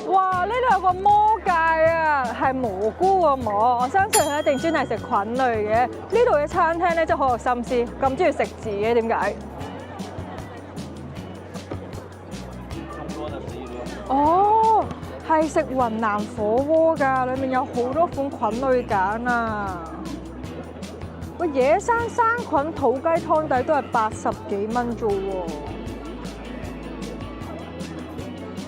哇！呢度有個魔戒啊，係蘑菇個蘑，我相信佢一定專係食菌類嘅。呢度嘅餐廳咧真係好有心思，咁中意食字嘅，點解？哦，係食雲南火鍋㗎，裡面有好多款菌類揀啊！喂，野生生菌土雞湯底都係80幾蚊啫喎，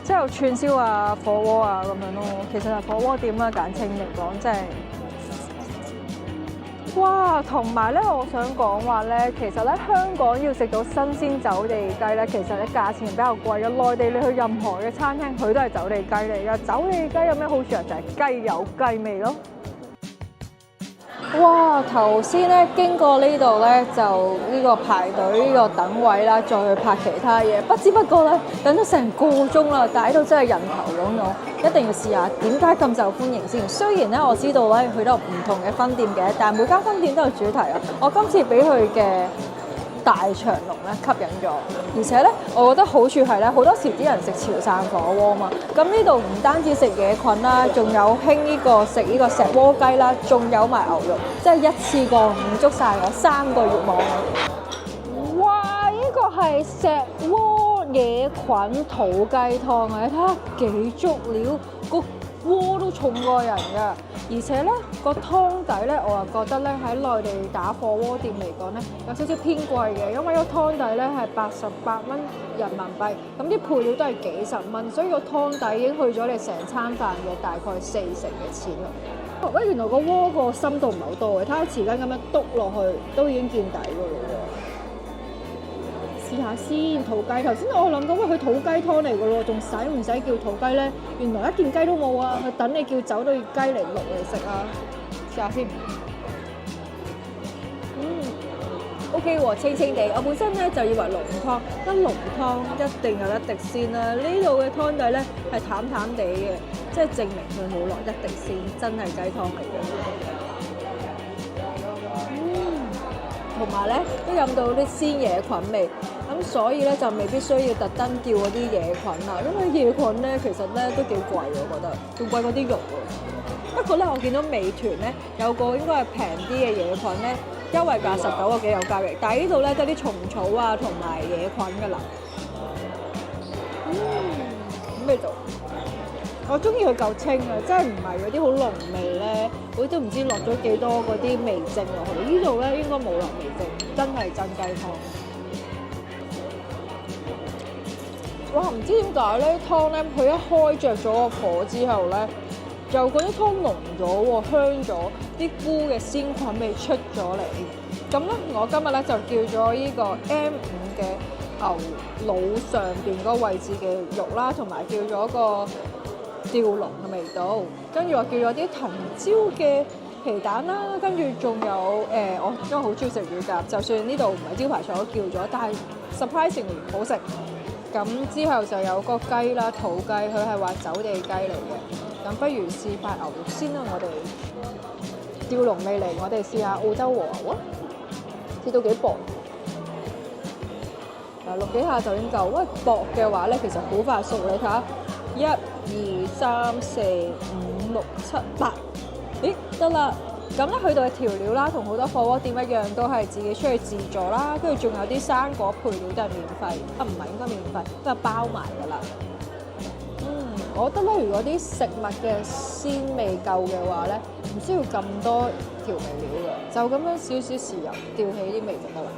即係有串燒啊、火鍋啊咁樣咯。其實係火鍋店啦，簡稱嚟講，即係。哇，同埋咧，我想講話咧，其實咧香港要食到新鮮走地雞咧，其實咧價錢比較貴嘅。內地你去任何嘅餐廳，佢都係走地雞嚟㗎。走地雞有咩好處啊？就係雞有雞味咯。哇！頭先咧經過呢度咧，就呢個排隊呢個等位啦，再去拍其他嘢。不知不覺咧等咗成個鐘啦，但係喺度真係人頭湧湧，一定要試下點解咁受歡迎先。雖然咧我知道咧佢都有唔同嘅分店嘅，但係每間分店都有主題啊。我今次俾佢嘅大長龍咧吸引咗，而且咧我覺得好處係咧，好多時啲人食潮汕火鍋嘛，咁呢度唔單止食野菌啦，仲有興呢個食呢個石鍋雞啦，仲有埋牛肉，即係一次過滿足晒我3個願望。哇！呢個係石鍋野菌土雞湯啊！你睇下幾足料，個鍋都重過人㗎。而且咧個湯底咧，我又覺得咧喺內地打火鍋店嚟講咧，有少少偏貴嘅，因為個湯底咧係88蚊人民幣，咁啲配料都係幾十蚊，所以個湯底已經去咗你成餐飯嘅大概40%嘅錢咯。喂，原來個鍋個深度唔係好多嘅，睇下匙羹咁樣篤落去都已經見底㗎咯。試下先土雞，頭先我諗緊喂佢土雞湯嚟㗎咯，仲使唔使叫土雞咧？原來一件雞都冇啊！佢等你叫走到雞嚟淥嚟食啊！試下先。OK 喎，清清地。我本身咧就以為濃湯，一濃湯一定有一滴鮮啦。呢度嘅湯底咧係淡淡地嘅，即係證明佢冇落一滴鮮，真係雞湯嚟嘅。同埋咧都飲到啲鮮野菌味，咁所以咧就未必需要特登叫嗰啲野菌啦，因為野菌咧其實咧都幾貴我覺得，仲貴過啲肉喎。不過咧我見到美團咧有個應該係平啲嘅野菌咧，優惠價19個幾有交易，但係呢度咧得啲蟲草啊同埋野菌㗎啦。咩度？我中意佢夠清啊，真係唔係嗰啲好濃味咧，我都唔知落咗幾多嗰啲味精落去。呢度咧應該冇落味精，真係真雞湯。哇！唔知點解咧湯咧，佢一開着咗個火之後咧，就嗰啲湯濃咗喎，香咗，啲菇嘅鮮菌味出咗嚟。咁咧，我今日咧就叫咗呢個 M5嘅牛腦上邊嗰個位置嘅肉啦，同埋叫咗個吊龍嘅味道，跟住我叫咗啲藤椒嘅皮蛋啦，跟住仲有我因為好中意食乳鴿，就算呢度唔係招牌菜我都叫咗，但係 surprisingly 好食。咁之後就有個雞啦，土雞，佢係話走地雞嚟嘅。咁不如試塊牛肉先啦，我哋吊龍未嚟，我哋試下澳洲和牛啊，切到幾薄。嗱，6幾下就已經夠。喂，薄嘅話咧，其實好快熟，你睇下。1、2、3、4、5、6、7、8，咦得啦！咁咧去到嘅調料啦，同好多火鍋店一樣，都係自己出去自助啦。跟住仲有啲生果配料都係免費，唔係應該免費，都係包埋㗎啦。我覺得咧，如果啲食物嘅鮮味夠嘅話咧，唔需要咁多調味料嘅，就咁樣少少豉油調起啲味就得啦。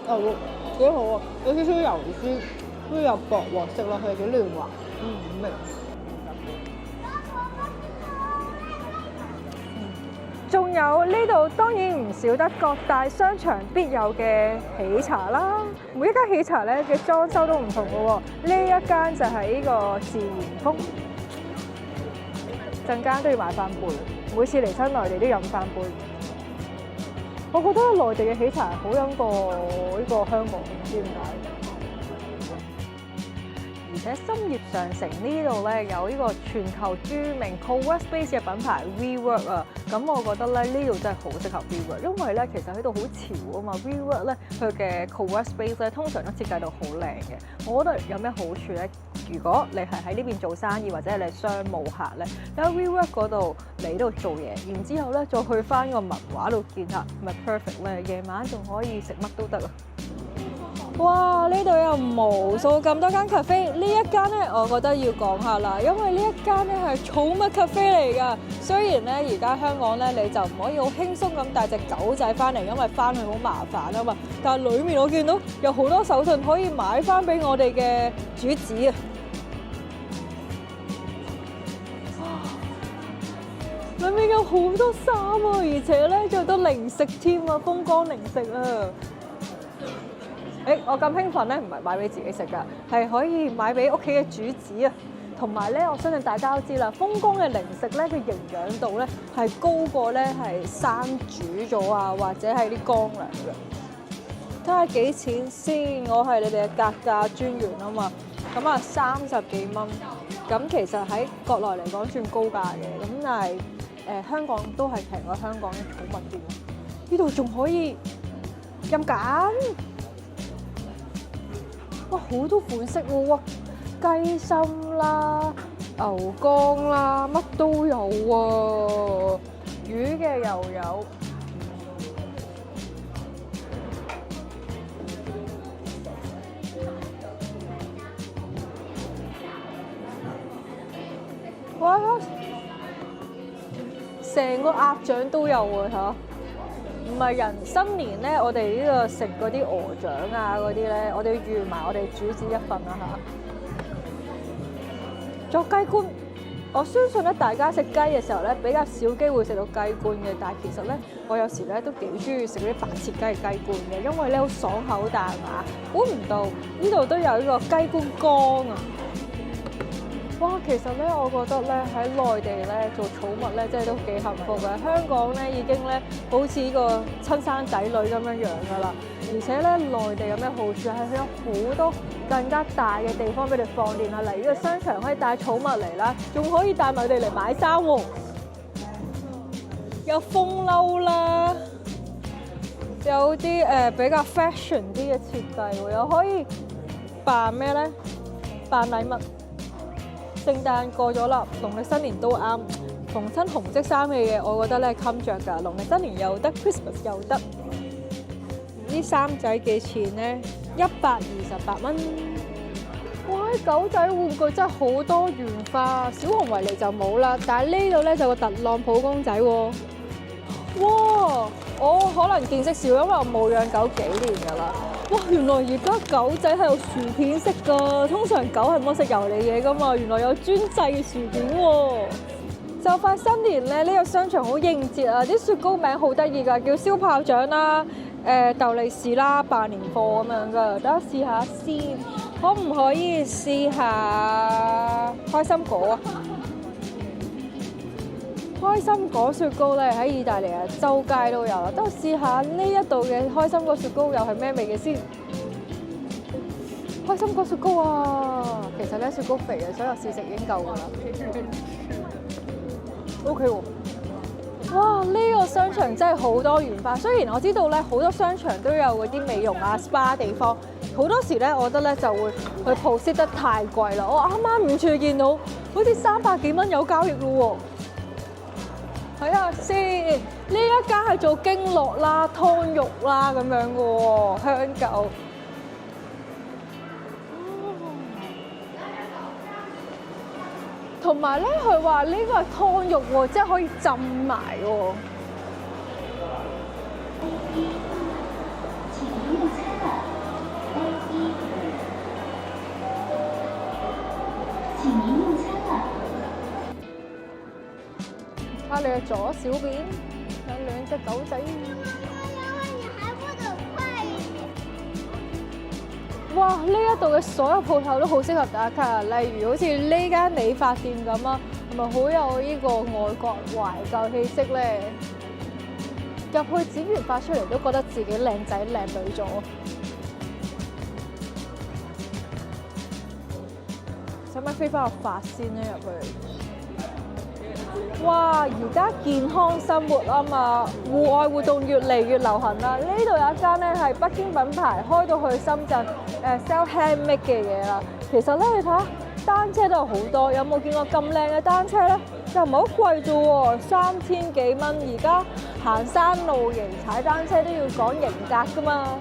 牛肉幾好啊，有少少油脂。都有薄喎，食落去幾嫩滑，好味。仲有呢度當然唔少得各大商場必有嘅喜茶啦。每一間喜茶咧嘅裝修都唔同嘅喎，呢一間就係呢個自然風，陣間都要買翻杯。每次嚟親內地都飲翻杯。我覺得內地嘅喜茶好飲過呢個香港，唔知點解。而且深業上城呢度咧有呢個全球著名 co-work space 嘅品牌 WeWork 啊，咁咁我覺得咧呢度真係好適合 WeWork，因為咧其實喺度好潮啊嘛。WeWork 咧佢嘅 co-work space 咧通常都設計到好靚嘅。我覺得有咩好處咧？如果你係喺呢邊做生意或者你係商務客咧，你喺 WeWork 嗰度嚟度做嘢，然之後咧再去翻個文華度見下，咪 perfect 咧。夜晚仲可以食乜都得啊！哇！呢度有無數咁多間 cafe， 呢一間咧，我覺得要講下啦，因為呢一間咧係寵物 cafe 嚟㗎。雖然咧而家香港咧你就唔可以好輕鬆咁帶隻狗仔翻嚟，因為翻去好麻煩啊嘛。但係裡面我見到有好多手信可以買翻俾我哋嘅主子啊！裡面有好多衫啊，而且咧仲有多零食添啊，風乾零食啊！我咁興奮咧，唔係買俾自己食㗎，係可以買俾屋企嘅主子啊！同埋咧，我相信大家都知啦，風乾嘅零食咧，佢營養度咧係高過咧係生煮咗啊，或者係啲乾糧嘅。睇下幾錢先，我係你哋嘅格價專員啊嘛。咁啊，30幾蚊。咁其實喺國內嚟講算高價嘅，咁但係香港都係平過香港嘅寵物店。呢度仲可以任揀。哇，好多款式喎！哇，雞心啦、牛肝啦，乜都有喎。魚嘅又有。哇！成個鴨掌都有喎嚇。唔係人新年咧，我哋呢個食嗰啲鵝掌啊嗰啲咧，我哋要預埋我哋主子一份啦嚇。作雞冠，我相信咧大家食雞嘅時候咧比較少機會食到雞冠嘅，但係其實咧我有時咧都幾中意食嗰啲白切雞嘅雞冠嘅，因為咧好爽口彈牙。估唔到呢度都有呢個雞冠乾啊！哇，其實咧，我覺得咧喺內地咧做寵物咧，真係都幾幸福嘅。香港咧已經咧好似呢個親生仔女咁樣樣噶啦，而且咧內地有咩好處係佢有好多更加大嘅地方俾你放電啊！嚟呢個商場可以帶寵物嚟啦，仲可以帶埋佢哋嚟買衫喎，有風褸啦，有啲比較 fashion 啲嘅設計喎，又可以扮咩咧？扮禮物。聖誕過咗啦，農曆新年都啱。逢親紅色衫嘅嘢，我覺得咧襟着㗎。農曆新年又得 ，Christmas 又得。呢衫仔幾錢咧？128蚊。哇！狗仔玩具真係好多元化，小熊維尼就冇啦，但係呢度咧就個特朗普公仔喎。哇！我可能見識少，因為我冇養狗幾年㗎啦。哇！原來而家狗仔係有薯片食㗎，通常狗係唔好食油膩嘢㗎嘛，原來有專製嘅薯片喎。就快新年咧，呢個商場好應節啊！啲雪糕名好得意㗎，叫燒炮仗啦、豆利是啦、辦年貨咁樣㗎。等我試下先，可唔可以試下開心果啊？開心果雪糕咧喺意大利啊，周街都有啦。等我試下呢一度嘅開心果雪糕又係咩味嘅先？開心果雪糕啊，其實咧雪糕肥啊，所以我試食已經夠㗎啦。OK 喎，哇！呢個商場真係好多元化。雖然我知道咧好多商場都有嗰啲美容啊 SPA 地方，好多時咧我覺得咧就會去 post 得太貴啦。我啱啱遠處見到好似300幾蚊有交易咯喎。睇下先，呢一間係做經絡啦、湯肉啦咁樣嘅喎，香狗。同埋咧，佢話呢個係湯肉喎，即係可以浸埋喎。啊！你嘅左小邊有2隻狗仔。哇！呢一度嘅所有鋪頭都好適合打卡，例如好似呢間理髮店咁啊，係咪好有呢個外國懷舊氣息咧？入去剪完髮出嚟都覺得自己靚仔靚女咗。使唔使飛翻個髮先咧入去？哇！而家健康生活啊嘛，戶外活動越嚟越流行啦。呢度有一間咧係北京品牌，開到去深圳sell handmade 嘅嘢啦。其實咧，你睇下單車都有好多，有冇見過咁靚嘅單車咧？又唔係好貴啫喎，3000幾蚊。而家行山露營踩單車都要講型格噶嘛。